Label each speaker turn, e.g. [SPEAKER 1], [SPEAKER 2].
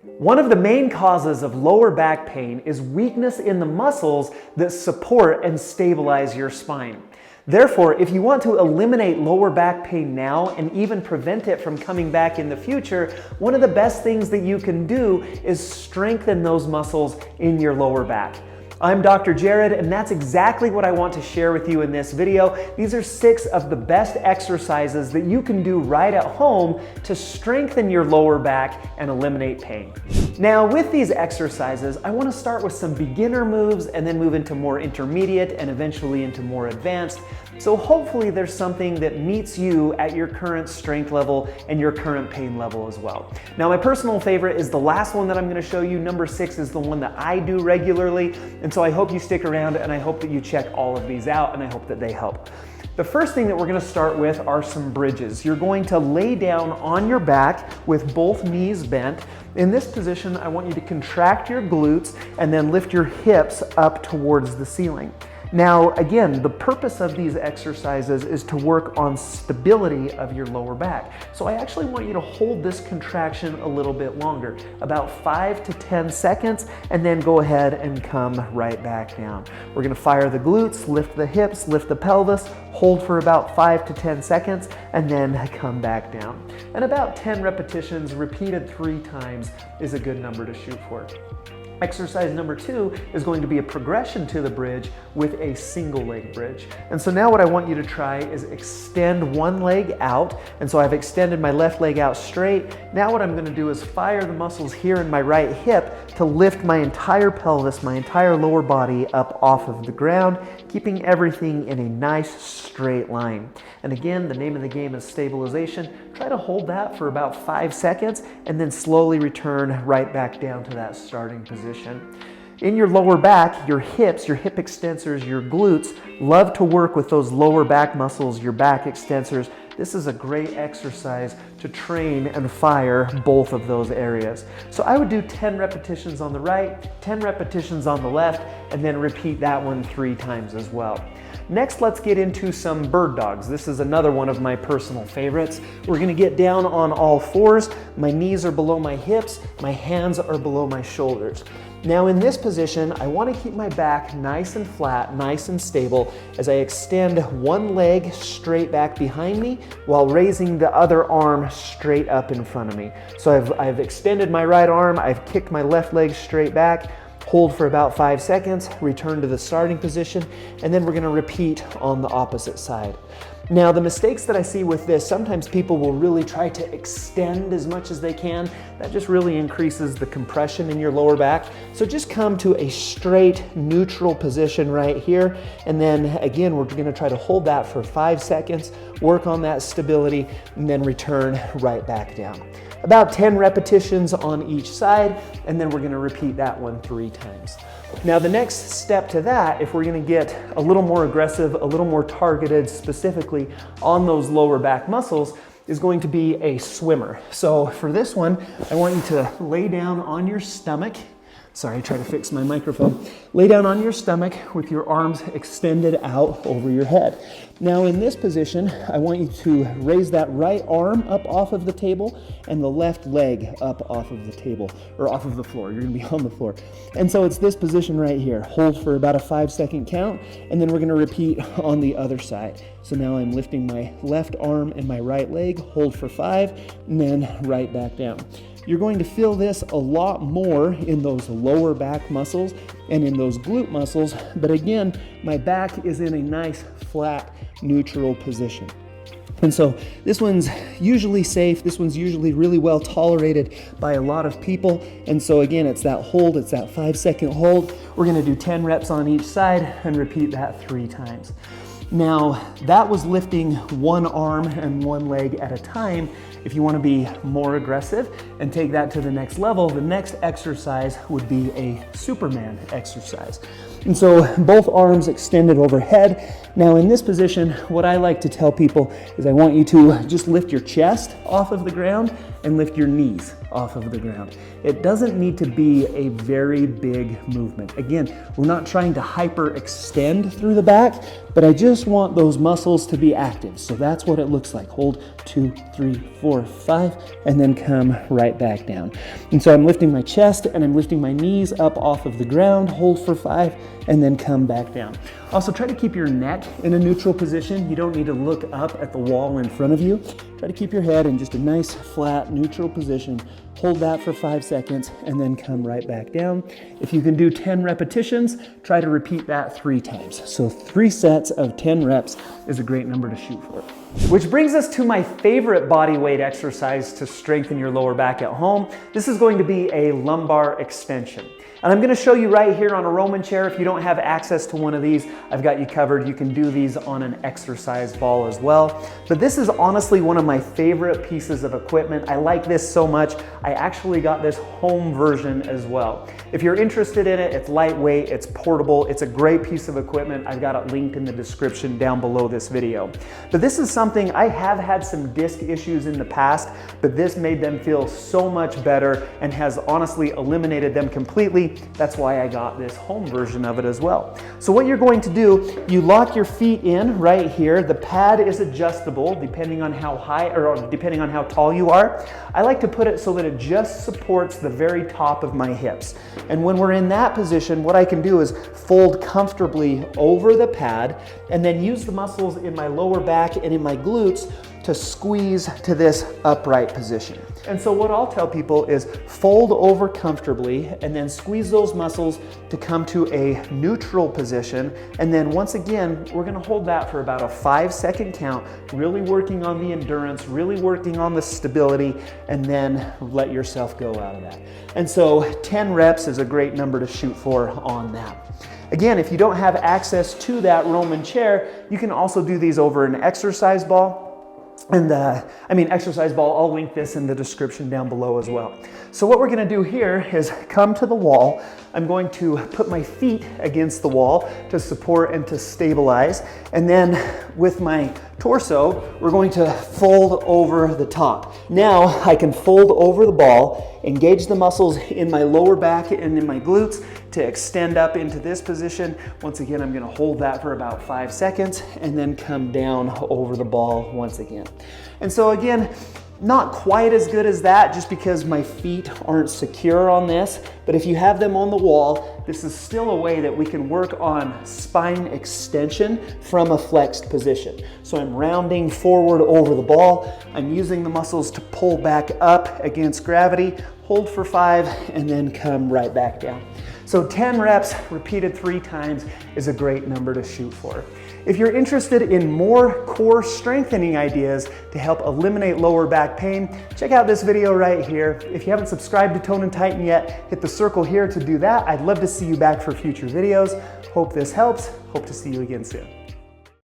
[SPEAKER 1] One of the main causes of lower back pain is weakness in the muscles that support and stabilize your spine. Therefore, if you want to eliminate lower back pain now and even prevent it from coming back in the future, one of the best things that you can do is strengthen those muscles in your lower back. I'm Dr. Jared, and that's exactly what I want to share with you in this video. These are 6 of the best exercises that you can do right at home to strengthen your lower back and eliminate pain. Now, with these exercises, I want to start with some beginner moves and then move into more intermediate and eventually into more advanced. So hopefully there's something that meets you at your current strength level and your current pain level as well. Now, my personal favorite is the last one that I'm going to show you. Number 6 is the one that I do regularly. And so I hope you stick around and I hope that you check all of these out and I hope that they help. The first thing that we're going to start with are some bridges. You're going to lay down on your back with both knees bent. In this position, I want you to contract your glutes and then lift your hips up towards the ceiling. Now, again, the purpose of these exercises is to work on stability of your lower back. So I actually want you to hold this contraction a little bit longer, about 5 to 10 seconds, and then go ahead and come right back down. We're gonna fire the glutes, lift the hips, lift the pelvis, hold for about 5 to 10 seconds, and then come back down. And about 10 repetitions repeated 3 times is a good number to shoot for. Exercise number 2 is going to be a progression to the bridge with a single leg bridge. And so now what I want you to try is extend one leg out. And so I've extended my left leg out straight. Now what I'm going to do is fire the muscles here in my right hip to lift my entire pelvis, my entire lower body up off of the ground, keeping everything in a nice straight line. And again, the name of the game is stabilization. Try to hold that for about 5 seconds and then slowly return right back down to that starting position. In your lower back, your hips, your hip extensors, your glutes love to work with those lower back muscles, your back extensors. This is a great exercise to train and fire both of those areas. So I would do 10 repetitions on the right, 10 repetitions on the left, and then repeat that one 3 times as well. Next, let's get into some bird dogs. This is another one of my personal favorites. We're gonna get down on all 4s. My knees are below my hips, my hands are below my shoulders. Now in this position, I want to keep my back nice and flat, nice and stable as I extend one leg straight back behind me while raising the other arm straight up in front of me. So I've extended my right arm, I've kicked my left leg straight back, hold for about 5 seconds, return to the starting position, and then we're going to repeat on the opposite side. Now, the mistakes that I see with this, sometimes people will really try to extend as much as they can. That just really increases the compression in your lower back. So just come to a straight, neutral position right here. And then again, we're gonna try to hold that for 5 seconds, work on that stability, and then return right back down. About 10 repetitions on each side, and then we're gonna repeat that one 3 times. Now the next step to that, if we're gonna get a little more aggressive, a little more targeted specifically on those lower back muscles, is going to be a swimmer. So for this one, I want you to lay down on your stomach. Sorry, try to fix my microphone. Lay down on your stomach with your arms extended out over your head. Now in this position, I want you to raise that right arm up off of the table and the left leg up off of the table, or off of the floor. You're gonna be on the floor. And so it's this position right here. Hold for about a 5-second count, and then we're gonna repeat on the other side. So now I'm lifting my left arm and my right leg, hold for 5, and then right back down. You're going to feel this a lot more in those lower back muscles and in those glute muscles, but again, my back is in a nice, flat, neutral position. And so this one's usually safe, this one's usually really well tolerated by a lot of people, and so again, it's that hold, it's that 5-second hold. We're gonna do 10 reps on each side and repeat that 3 times. Now, that was lifting one arm and one leg at a time. If you want to be more aggressive and take that to the next level, the next exercise would be a Superman exercise. And so both arms extended overhead. Now in this position, what I like to tell people is I want you to just lift your chest off of the ground and lift your knees off of the ground. It doesn't need to be a very big movement. Again, we're not trying to hyperextend through the back, but I just want those muscles to be active. So that's what it looks like. Hold 2, 3, 4, 5, and then come right back down. And so I'm lifting my chest and I'm lifting my knees up off of the ground, hold for 5, and then come back down. Also try to keep your neck in a neutral position. You don't need to look up at the wall in front of you. Try to keep your head in just a nice, flat, neutral position. Hold that for 5 seconds and then come right back down. If you can do 10 repetitions, try to repeat that 3 times. So 3 sets of 10 reps is a great number to shoot for. Which brings us to my favorite body weight exercise to strengthen your lower back at home. This is going to be a lumbar extension. And I'm gonna show you right here on a Roman chair. If you don't have access to one of these, I've got you covered. You can do these on an exercise ball as well. But this is honestly one of my favorite pieces of equipment. I like this so much, I actually got this home version as well. If you're interested in it, it's lightweight, it's portable, it's a great piece of equipment. I've got it linked in the description down below this video. But this is something, I have had some disc issues in the past, but this made them feel so much better and has honestly eliminated them completely. That's why I got this home version of it as well. So what you're going to do, you lock your feet in right here. The pad is adjustable depending on how high or depending on how tall you are. I like to put it so that it just supports the very top of my hips. And when we're in that position, what I can do is fold comfortably over the pad and then use the muscles in my lower back and in my glutes to squeeze to this upright position. And so what I'll tell people is fold over comfortably and then squeeze those muscles to come to a neutral position. And then once again, we're gonna hold that for about a 5-second count, really working on the endurance, really working on the stability, and then let yourself go out of that. And so 10 reps is a great number to shoot for on that. Again, if you don't have access to that Roman chair, you can also do these over an exercise ball. And exercise ball, I'll link this in the description down below as well. So what we're gonna do here is come to the wall. I'm going to put my feet against the wall to support and to stabilize. And then with my torso, we're going to fold over the top. Now I can fold over the ball, engage the muscles in my lower back and in my glutes to extend up into this position. Once again, I'm gonna hold that for about 5 seconds and then come down over the ball once again. And so again, not quite as good as that just because my feet aren't secure on this, but if you have them on the wall, this is still a way that we can work on spine extension from a flexed position. So I'm rounding forward over the ball, I'm using the muscles to pull back up against gravity, hold for 5, and then come right back down. So 10 reps repeated 3 times is a great number to shoot for. If you're interested in more core strengthening ideas to help eliminate lower back pain, check out this video right here. If you haven't subscribed to Tone and Tighten yet, hit the circle here to do that. I'd love to see you back for future videos. Hope this helps. Hope to see you again soon.